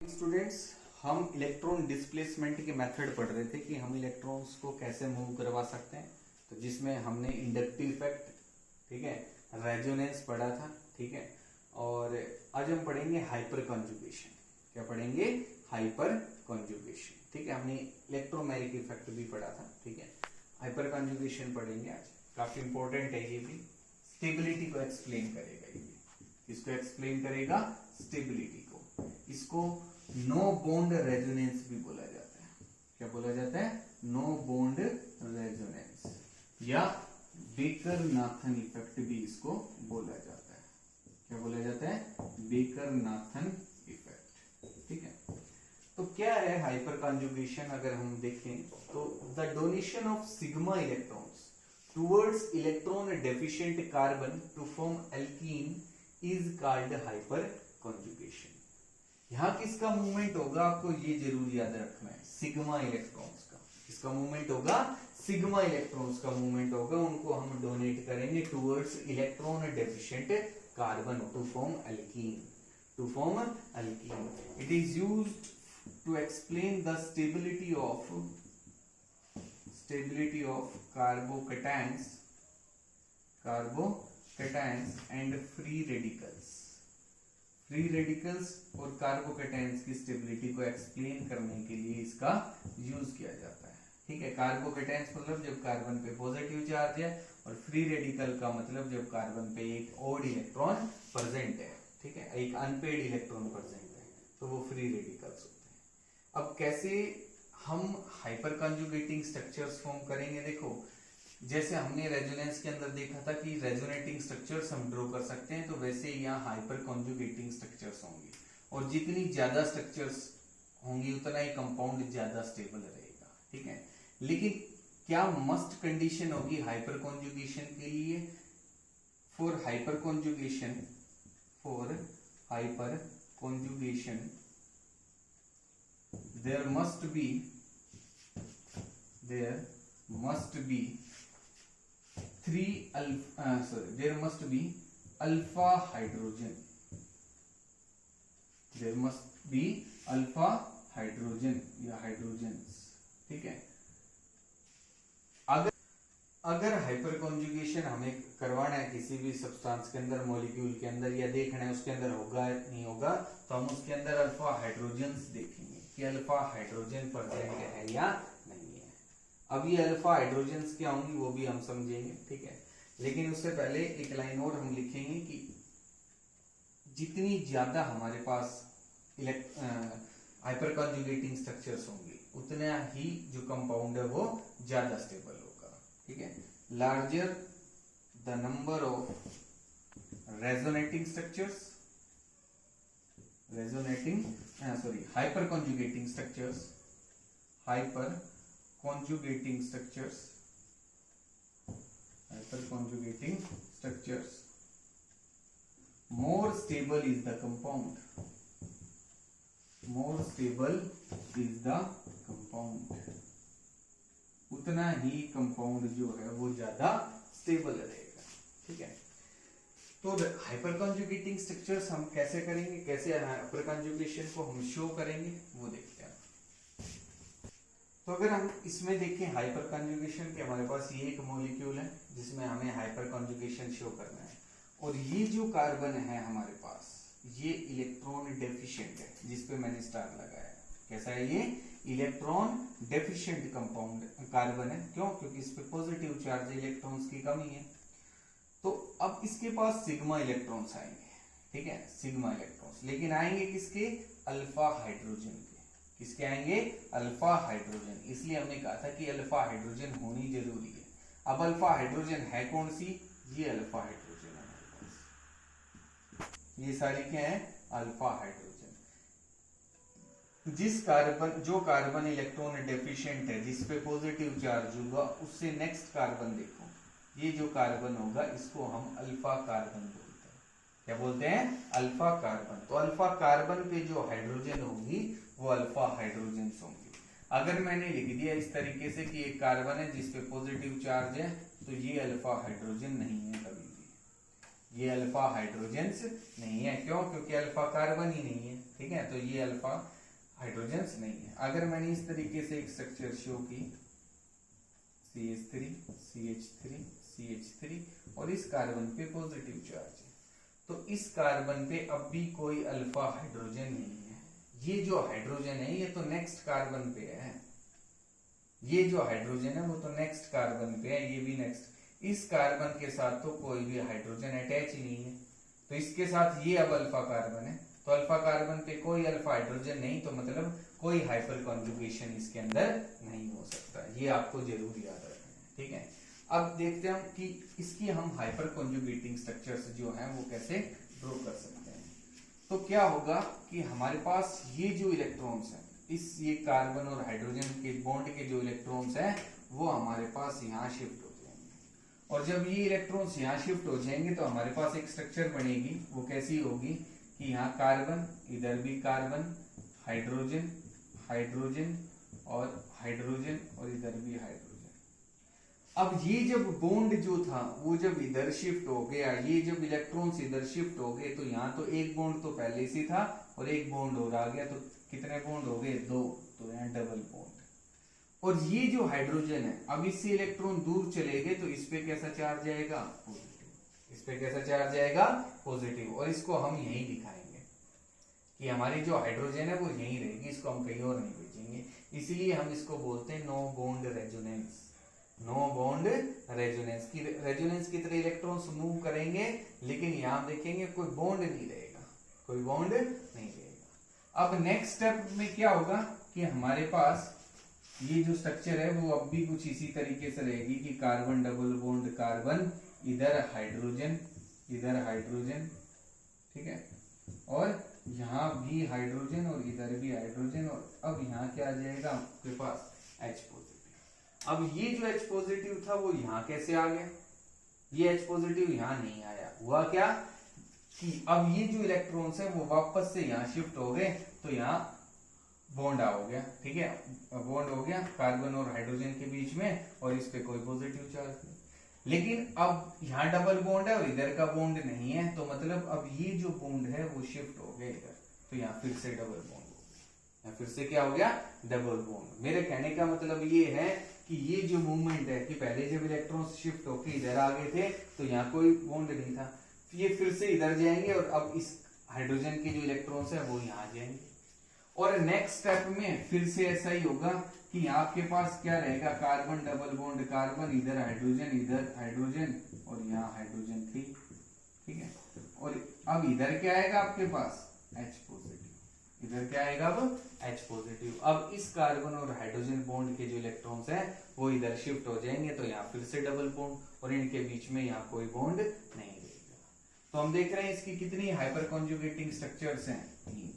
Students, हम electron displacement के method पढ़ रहे थे कि हम इलेक्ट्रॉन्स को कैसे मूव करवा सकते हैं। तो जिसमें हमने इंडक्टिव इफेक्ट, ठीक है, रेजोनेंस पढ़ा था, ठीक है। और आज हम पढ़ेंगे हाइपर कॉन्जुगेशन। क्या पढ़ेंगे? हाइपर कॉन्जुगेशन, ठीक है। हमने इलेक्ट्रोमैग्नेटिक इफेक्ट भी पढ़ा था, ठीक है। हाइपर कॉन्जुगेशन पढ़ेंगे आज, काफी इंपॉर्टेंट है ये भी। स्टेबिलिटी को एक्सप्लेन करेगा ये। किसको एक्सप्लेन करेगा? स्टेबिलिटी को। इसको नो बॉन्ड रेजोनेंस भी बोला जाता है। क्या बोला जाता है? नो बॉन्ड रेजोनेंस या बेकर-नाथन इफेक्ट भी इसको बोला जाता है। क्या बोला जाता है? बेकर-नाथन इफेक्ट, ठीक है। तो क्या है हाइपर कॉन्जुगेशन? अगर हम देखें तो the donation of sigma electrons towards electron deficient carbon to form alkene is called hyperconjugation. यहां किसका मूवमेंट होगा? आपको ये जरूर याद रखना है, सिग्मा इलेक्ट्रॉन्स का। किसका मूवमेंट होगा? सिग्मा इलेक्ट्रॉन्स का मूवमेंट होगा। उनको हम डोनेट करेंगे towards electron deficient carbon to form alkene. To form alkene it is used to explain the stability of carbocations and free radicals और कार्बोकैटायंस की स्टेबिलिटी को एक्सप्लेन करने के लिए इसका यूज किया जाता है, ठीक है। कार्बोकैटायंस मतलब जब कार्बन पे पॉजिटिव चार्ज है, और फ्री रेडिकल का मतलब जब कार्बन पे एक ओड इलेक्ट्रॉन प्रेजेंट है, ठीक है, एक अनपेड इलेक्ट्रॉन प्रेजेंट है, तो वो फ्री रेडिकल्स होते हैं। अब कैसे हम हाइपर कॉन्जुगेटिंग स्ट्रक्चर्स फॉर्म करेंगे? देखो, जैसे हमने रेजोनेंस के अंदर देखा था कि रेजोनेटिंग स्ट्रक्चर्स हम ड्रॉ कर सकते हैं, तो वैसे यहाँ हाइपर कॉन्जुगेटिंग स्ट्रक्चर्स होंगे। और जितनी ज्यादा स्ट्रक्चर्स होंगी उतना ही कंपाउंड ज्यादा स्टेबल रहेगा, ठीक है। लेकिन क्या मस्ट कंडीशन होगी हाइपर कॉन्जुगेशन के लिए? For hyper conjugation there must be alpha hydrogen. There must be alpha hydrogen या हाइड्रोजन्स, ठीक है। अगर हाइपर कॉन्जुगेशन हमें करवाना है किसी भी सब्सटेंस के अंदर, मॉलिक्यूल के अंदर, या देखना है उसके अंदर होगा नहीं होगा, तो हम उसके अंदर अल्फा हाइड्रोजन्स देखेंगे कि अल्फा हाइड्रोजन प्रेजेंट है या नहीं है। अब ये अल्फा हाइड्रोजन्स क्या होंगी वो भी हम समझेंगे, ठीक है। लेकिन उससे पहले एक लाइन और हम लिखेंगे कि जितनी ज्यादा हमारे पास हाइपर कॉन्जुगेटिंग स्ट्रक्चर्स होंगे उतना ही जो कंपाउंड है वो ज्यादा स्टेबल होगा, ठीक है। Larger the number of resonating structures, hyper conjugating structures, more stable is the compound, उतना ही कंपाउंड जो है वो ज्यादा स्टेबल रहेगा, ठीक है। तो हाइपर कॉन्जुगेटिंग स्ट्रक्चर्स हम कैसे करेंगे, कैसे हाइपर कॉन्जुगेशन को हम शो करेंगे वो देखते हैं। तो अगर हम इसमें देखें हाइपर कॉन्जुगेशन के, हमारे पास ये एक मॉलिक्यूल है जिसमें हमें हाइपर कॉन्जुगेशन शो करना है, और ये जो कार्बन है हमारे पास ये इलेक्ट्रॉन डेफिशिएंट है, जिसपे मैंने स्टार लगाया है। कैसा है ये? इलेक्ट्रॉन डेफिशिएंट कंपाउंड कार्बन है। क्यों? क्योंकि इस पे पॉजिटिव चार्ज, इलेक्ट्रॉन्स की कमी है। तो अब इसके पास सिग्मा इलेक्ट्रॉन्स आएंगे, ठीक है, सिग्मा इलेक्ट्रॉन्स, लेकिन आएंगे किसके? अल्फा हाइड्रोजन के। किसके आएंगे? Alpha hydrogen. इसलिए हमने कहा था कि अल्फा हाइड्रोजन होनी जरूरी है। अब अल्फा हाइड्रोजन है कौन सी? ये अल्फा हाइड्रोजन है हमारे पास। ये सारी क्या है? Alpha hydrogen. जो कार्बन इलेक्ट्रॉन डेफिशिएंट है, जिसपे पॉजिटिव चार्ज होगा, उससे नेक्स्ट कार्बन देखो, ये जो कार्बन होगा इसको हम अल्फा कार्बन बोलते हैं। क्या बोलते हैं? Alpha carbon. तो अल्फा कार्बन पे जो हाइड्रोजन होंगी वो अल्फा हाइड्रोजन होंगी। अगर मैंने लिख दिया इस तरीके से कि एक कार्बन है जिसपे पॉजिटिव चार्ज है, तो ये अल्फा हाइड्रोजन नहीं है कभी भी। ये अल्फा हाइड्रोजन्स नहीं है। क्यों? क्योंकि अल्फा कार्बन ही नहीं है। ठीक है, तो ये अल्फा हाइड्रोजन्स नहीं है। अगर मैंने इस तरीके से एक स्ट्रक्चर शो की CH3 CH3 CH3 और इस कार्बन पे पॉजिटिव चार्ज है, तो इस कार्बन पे अब भी कोई अल्फा हाइड्रोजन नहीं है। ये जो हाइड्रोजन है ये तो नेक्स्ट कार्बन पे है, ये जो हाइड्रोजन है वो तो नेक्स्ट कार्बन पे है, ये भी नेक्स्ट। इस कार्बन के साथ तो कोई भी हाइड्रोजन अटैच ही नहीं है, तो इसके साथ ये अब अल्फा कार्बन है, तो अल्फा कार्बन पे कोई अल्फा हाइड्रोजन नहीं, तो मतलब कोई हाइपर कॉन्जुगेशन इसके अंदर नहीं हो सकता। ये आपको जरूर याद रखना है। ठीक है, अब देखते हैं कि इसकी हम हाइपर कॉन्जुगेटिंग स्ट्रक्चर्स जो हैं वो कैसे ड्रॉ कर सकते हैं। तो क्या होगा कि हमारे पास ये जो इलेक्ट्रॉन्स हैं, ये कार्बन और हाइड्रोजन के बॉन्ड के जो इलेक्ट्रॉन्स हैं वो हमारे पास यहाँ शिफ्ट हो जाएंगे, और जब ये इलेक्ट्रॉन्स यहाँ शिफ्ट हो जाएंगे तो हमारे पास एक स्ट्रक्चर बनेगी। वो कैसी होगी कि यहाँ कार्बन, इधर भी कार्बन, हाइड्रोजन हाइड्रोजन और हाइड्रोजन और इधर भी हाइड्रोजन। अब ये जब बॉन्ड जो था वो जब इधर शिफ्ट हो गया, ये जब इलेक्ट्रॉन्स इधर शिफ्ट हो गए, तो यहाँ तो एक बॉन्ड तो पहले से था और एक बॉन्ड और आ गया, तो कितने बॉन्ड हो गए? 2, तो यहाँ डबल बॉन्ड। और ये जो हाइड्रोजन है, अब इससे इलेक्ट्रॉन दूर चले गए तो इस पे कैसा चार्ज आएगा? पॉजिटिव। इस पे कैसा चार्ज आएगा? पॉजिटिव। और इसको हम यही दिखाएंगे कि हमारी जो हाइड्रोजन है वो यहीं रहेगी, इसको हम कहीं और नहीं भेजेंगे। इसलिए हम इसको बोलते हैं no bond resonance. No bond resonance की रेजोनेंस की तरह इलेक्ट्रॉन्स मूव करेंगे, लेकिन यहां देखेंगे कोई बॉन्ड नहीं रहेगा, कोई बॉन्ड नहीं रहेगा। अब नेक्स्ट स्टेप में क्या होगा कि हमारे पास ये जो स्ट्रक्चर है वो अब भी कुछ इसी तरीके से रहेगी कि कार्बन डबल बॉन्ड कार्बन, इधर हाइड्रोजन, इधर हाइड्रोजन, ठीक है, और यहाँ भी हाइड्रोजन और इधर भी हाइड्रोजन, और अब यहाँ क्या आ जाएगा आपके पास? H positive. अब ये जो H पॉजिटिव था वो यहाँ कैसे आ गया? ये H पॉजिटिव यहाँ नहीं आया। हुआ क्या कि अब ये जो इलेक्ट्रॉन्स है वो वापस से यहाँ शिफ्ट हो गए, तो यहाँ बॉन्ड हो गया। ठीक है, बॉन्ड हो गया कार्बन और हाइड्रोजन के बीच में, और इस पे कोई पॉजिटिव चार्ज नहीं। लेकिन अब यहाँ डबल बॉन्ड है और इधर का बॉन्ड नहीं है, तो मतलब अब ये जो बॉन्ड है वो शिफ्ट हो गया इधर, तो यहाँ फिर से डबल बॉन्ड हो गया। यहाँ फिर से क्या हो गया? Double bond. मेरे कहने का मतलब ये है कि ये जो मूवमेंट है कि पहले जब इलेक्ट्रॉन्स शिफ्ट होकर इधर आ गए थे तो यहाँ कोई बॉन्ड नहीं था, ये फिर से इधर जाएंगे और अब इस हाइड्रोजन के जो इलेक्ट्रॉन्स है वो यहाँ जाएंगे, और नेक्स्ट स्टेप में फिर से ऐसा ही होगा कि आपके पास क्या रहेगा? कार्बन डबल बॉन्ड कार्बन, इधर हाइड्रोजन और यहाँ हाइड्रोजन 3। ठीक है, और अब इधर क्या आएगा आपके पास? H positive. इधर क्या आएगा? अब H पॉजिटिव। अब इस कार्बन और हाइड्रोजन बॉन्ड के जो इलेक्ट्रॉन्स हैं वो इधर शिफ्ट हो जाएंगे, तो यहाँ फिर से डबल बॉन्ड, और इनके बीच में यहाँ कोई बॉन्ड नहीं रहेगा। तो हम देख रहे हैं इसकी कितनी हाइपर कॉन्जुगेटिंग स्ट्रक्चर्स हैं? 3।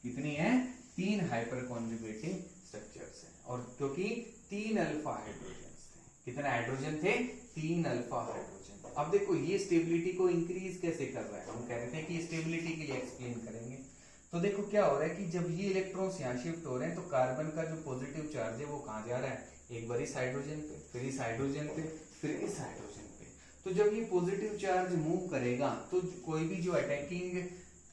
कितनी है? 3 हाइपर कॉन्जुगेटिंग स्ट्रक्चर्स हैं, और क्योंकि 3 अल्फा हाइड्रोजन थे। कितने हाइड्रोजन थे? 3 अल्फा हाइड्रोजन। अब देखो ये स्टेबिलिटी को इंक्रीज कैसे कर रहा है? हम कह रहे थे कि स्टेबिलिटी के लिए एक्सप्लेन करेंगे। तो देखो क्या हो रहा है कि जब ये इलेक्ट्रॉन्स यहाँ शिफ्ट हो रहे हैं तो कार्बन का जो पॉजिटिव चार्ज है वो कहाँ जा रहा है? एक बार इस हाइड्रोजन पे, फिर इस हाइड्रोजन पे, फिर इस हाइड्रोजन पे। तो जब ये पॉजिटिव चार्ज मूव करेगा तो कोई भी जो अटैकिंग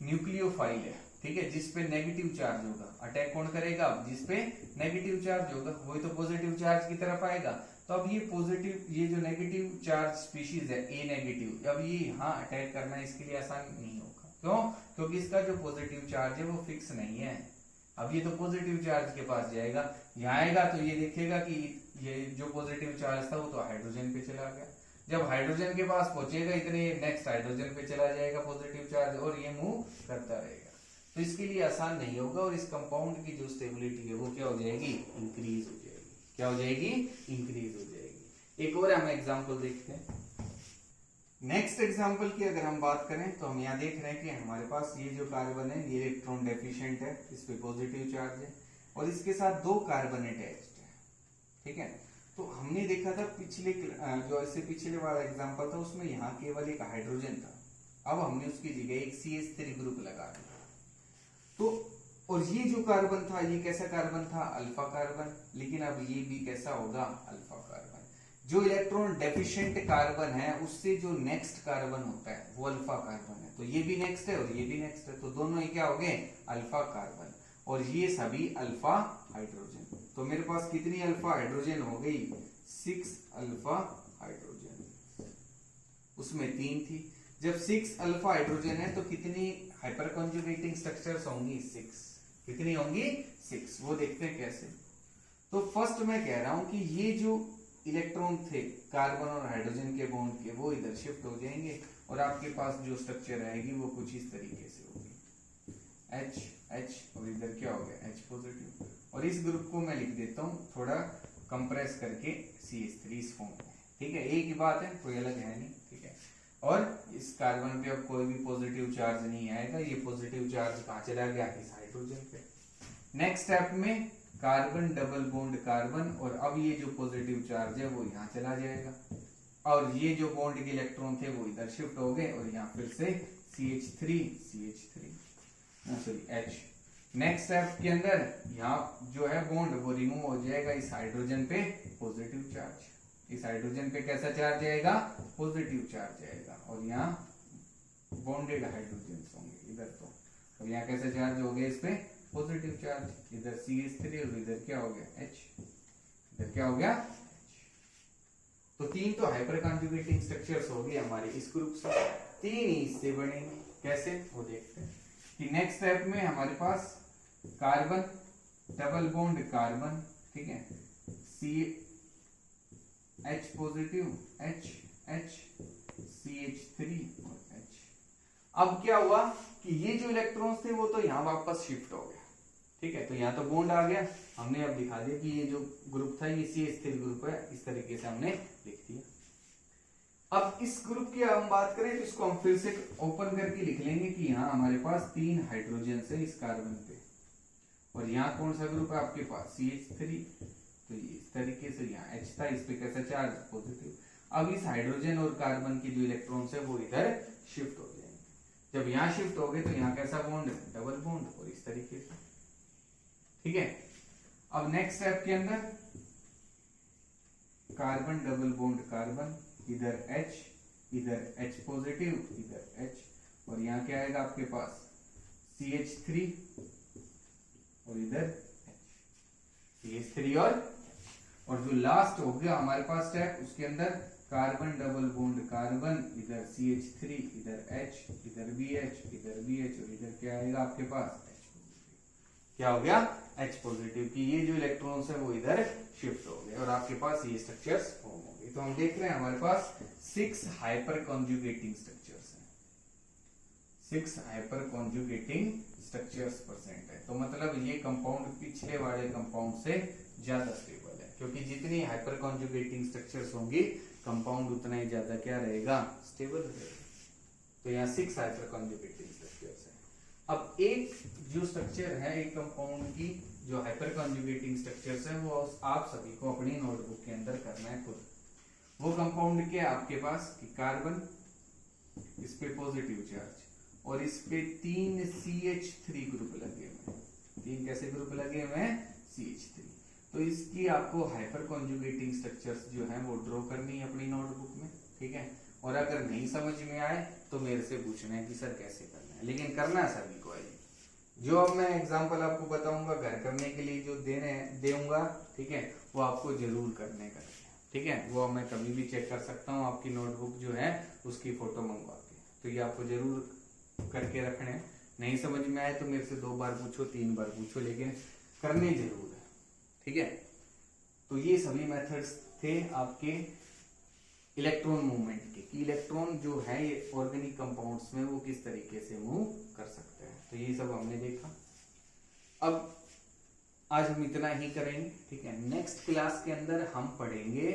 न्यूक्लियोफाइल है, ठीक है, जिसपे नेगेटिव चार्ज होगा, अटैक कौन करेगा? जिसपे नेगेटिव चार्ज होगा वही तो पॉजिटिव चार्ज की तरफ आएगा। तो अब ये पॉजिटिव, ये जो नेगेटिव चार्ज स्पीशीज है ए नेगेटिव, अब ये यहाँ अटैक करना इसके लिए आसान नहीं होगा। क्यों? क्योंकि इसका जो पॉजिटिव चार्ज है वो फिक्स नहीं है। अब ये तो पॉजिटिव चार्ज के पास जाएगा, यहाँ आएगा तो ये देखेगा कि ये जो पॉजिटिव चार्ज था वो तो हाइड्रोजन पे चला गया। जब हाइड्रोजन के पास पहुंचेगा इतने नेक्स्ट हाइड्रोजन पे चला जाएगा पॉजिटिव चार्ज, और ये मूव करता रहेगा। तो इसके लिए आसान नहीं होगा, और इस कंपाउंड की जो स्टेबिलिटी है वो क्या हो जाएगी? इंक्रीज हो जाएगी। क्या हो जाएगी? इंक्रीज हो जाएगी। एक और हम एग्जांपल देखते हैं। नेक्स्ट एग्जांपल की अगर हम बात करें तो हम यहाँ देख रहे हैं कि हमारे पास ये जो कार्बन है ये इलेक्ट्रॉन डेफिशिएंट है, इस पे पॉजिटिव चार्ज है, और इसके साथ 2 कार्बन अटैच्ड है। ठीक है, तो हमने देखा था पिछले जो इससे पिछले वाला एग्जांपल था उसमें यहाँ केवल एक हाइड्रोजन था। अब हमने उसकी जगह एक CH3 ग्रुप लगा दिया। तो और ये जो कार्बन था ये कैसा कार्बन था? Alpha carbon. लेकिन अब ये भी कैसा होगा? Alpha carbon. जो इलेक्ट्रॉन डेफिशिएंट कार्बन है उससे जो नेक्स्ट कार्बन होता है वो अल्फा कार्बन है, तो ये भी नेक्स्ट है और ये भी नेक्स्ट है, तो दोनों ही क्या हो गए अल्फा कार्बन, और ये सभी अल्फा हाइड्रोजन। तो मेरे पास कितनी अल्फा हाइड्रोजन हो गई 6 अल्फा हाइड्रोजन, उसमें 3 थी। जब 6 अल्फा हाइड्रोजन है तो कितनी हाइपर कॉन्जुगेटिंग स्ट्रक्चर्स होंगी 6, कितनी होंगी 6, वो देखते हैं कैसे। तो फर्स्ट मैं कह रहा हूं कि ये जो इलेक्ट्रॉन थे कार्बन और हाइड्रोजन के बॉन्ड के वो इधर शिफ्ट हो जाएंगे और आपके पास जो स्ट्रक्चर आएगी वो कुछ इस तरीके से होगी H H और इधर क्या हो गया H पॉजिटिव, और इस ग्रुप को मैं लिख देता हूँ थोड़ा कंप्रेस करके CH3 इस फॉर्म में, ठीक है, एक ही बात है, कोई अलग है नहीं, ठीक है। और इस कार्बन पे अब कोई भी पॉजिटिव चार्ज नहीं आएगा, ये पॉजिटिव चार्ज कहाँ चला गया इस हाइड्रोजन पे। नेक्स्ट स्टेप में कार्बन डबल बॉन्ड कार्बन, और अब ये जो पॉजिटिव चार्ज है वो यहाँ चला जाएगा, और ये जो बॉन्ड के इलेक्ट्रॉन थे वो इधर शिफ्ट हो गए और यहाँ फिर से CH3 sorry H। Next step के अंदर यहाँ जो है बॉन्ड वो रिमूव हो जाएगा, इस हाइड्रोजन पे पॉजिटिव चार्ज, इस हाइड्रोजन पे कैसा चार्ज आएगा पॉजिटिव चार्ज आएगा, और यहाँ बॉन्डेड हाइड्रोजन होंगे इधर, तो यहाँ कैसा चार्ज हो गया इस पे पॉजिटिव चार्ज, इधर CH3 और इधर क्या हो गया H, इधर क्या हो गया H। तो 3 तो हाइपर कॉन्जुगेटिंग स्ट्रक्चर्स हो गए हमारे इस ग्रुप से, 3 ही इससे बनेंगे, कैसे वो देखते हैं कि नेक्स्ट स्टेप में हमारे पास कार्बन डबल बॉन्ड कार्बन, ठीक है, H पॉजिटिव H CH3 और H। अब क्या हुआ कि ये जो इलेक्ट्रॉन्स थे वो तो यहाँ वापस शिफ्ट हो गया, ठीक है, तो यहाँ तो बॉन्ड आ गया, हमने अब दिखा दिया कि ये जो ग्रुप था ये CH3 ग्रुप है, इस तरीके से हमने लिख दिया। अब इस ग्रुप की हम बात करें तो इसको हम फिर से ओपन करके लिख लेंगे कि यहाँ हमारे पास 3 हाइड्रोजन है इस कार्बन पे, और यहाँ कौन सा ग्रुप है आपके पास CH3, तो इस तरीके से यहाँ H था, इस पे कैसा चार्ज पॉजिटिव। अब इस हाइड्रोजन और कार्बन के जो इलेक्ट्रॉन्स है वो इधर शिफ्ट हो जाएंगे, जब यहाँ शिफ्ट हो गए तो यहाँ कैसा बॉन्ड डबल बॉन्ड, और इस तरीके से, ठीक है। अब नेक्स्ट स्टेप के अंदर कार्बन डबल बॉन्ड कार्बन, इधर H, इधर H पॉजिटिव, इधर H, और यहाँ क्या आएगा आपके पास CH3 और इधर H, CH3 और जो लास्ट हो गया हमारे पास स्टेप उसके अंदर कार्बन डबल बॉन्ड कार्बन, इधर CH3, इधर H, इधर भी H, इधर भी H, और इधर क्या आएगा आपके पास H पॉजिटिव, क्या हो गया H पॉजिटिव, कि ये जो इलेक्ट्रॉन्स है वो इधर शिफ्ट हो गए और आपके पास ये स्ट्रक्चर्स फॉर्म हो गए। तो हम देख रहे हैं हमारे पास 6 हाइपर कॉन्जुगेटिंग स्ट्रक्चर्स हैं, 6 हाइपर कॉन्जुगेटिंग स्ट्रक्चर्स परसेंट है, तो मतलब ये कंपाउंड पिछले वाले कंपाउंड से ज्यादा स्टेबल है, क्योंकि जितनी हाइपर कॉन्जुगेटिंग स्ट्रक्चर्स होंगी कंपाउंड उतना ही ज्यादा क्या रहेगा स्टेबल रहेगा। तो यहाँ 6 हाइपर कॉन्जुगेटिंग स्ट्रक्चर्स है। अब एक जो स्ट्रक्चर है एक कंपाउंड की जो हाइपर कॉन्जुगेटिंग स्ट्रक्चर्स है वो आप सभी को अपनी नोटबुक के अंदर करना है खुद। वो कंपाउंड के आपके पास कि कार्बन, इस पे पॉजिटिव चार्ज और इस पे 3 CH3 ग्रुप लगे हुए हैं, 3 कैसे ग्रुप लगे हुए हैं CH3। तो इसकी आपको हाइपर कॉन्जुगेटिंग स्ट्रक्चर्स जो है वो ड्रॉ करनी है अपनी नोटबुक में, ठीक है। और अगर नहीं समझ में आए तो मेरे से पूछना है कि सर कैसे करना है, लेकिन करना है सभी को है। जो अब मैं एग्जांपल आपको बताऊंगा घर करने के लिए जो दूंगा, ठीक है, वो आपको जरूर करने का, ठीक है। वो मैं कभी भी चेक कर सकता हूँ आपकी नोटबुक जो है उसकी फोटो मंगवा के, तो ये आपको जरूर करके रखने। नहीं समझ में आए तो मेरे से 2 बार पूछो 3 बार पूछो, लेकिन करने जरूर है, ठीक है। तो ये सभी मेथड्स थे आपके इलेक्ट्रॉन मूवमेंट के, कि इलेक्ट्रॉन जो है ये ऑर्गेनिक कंपाउंड्स में वो किस तरीके से मूव कर सकते हैं। तो ये सब हमने देखा। अब आज हम इतना ही करेंगे, ठीक है। नेक्स्ट क्लास के अंदर हम पढ़ेंगे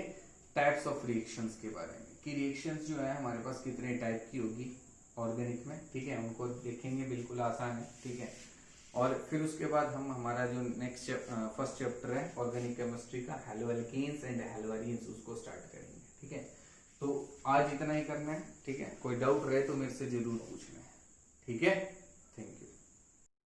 टाइप्स ऑफ रिएक्शंस के बारे में, कि रिएक्शंस जो है हमारे पास कितने टाइप की होगी ऑर्गेनिक में, ठीक है, उनको देखेंगे, बिल्कुल आसान है, ठीक है। और फिर उसके बाद हम हमारा जो नेक्स्ट फर्स्ट चैप्टर है ऑर्गेनिक केमिस्ट्री का, हैलोअल्केन्स एंड हैलोअरीन्स, उसको स्टार्ट करेंगे, ठीक है। तो आज इतना ही करना है, ठीक है। कोई डाउट रहे तो मेरे से जरूर पूछना है, ठीक है।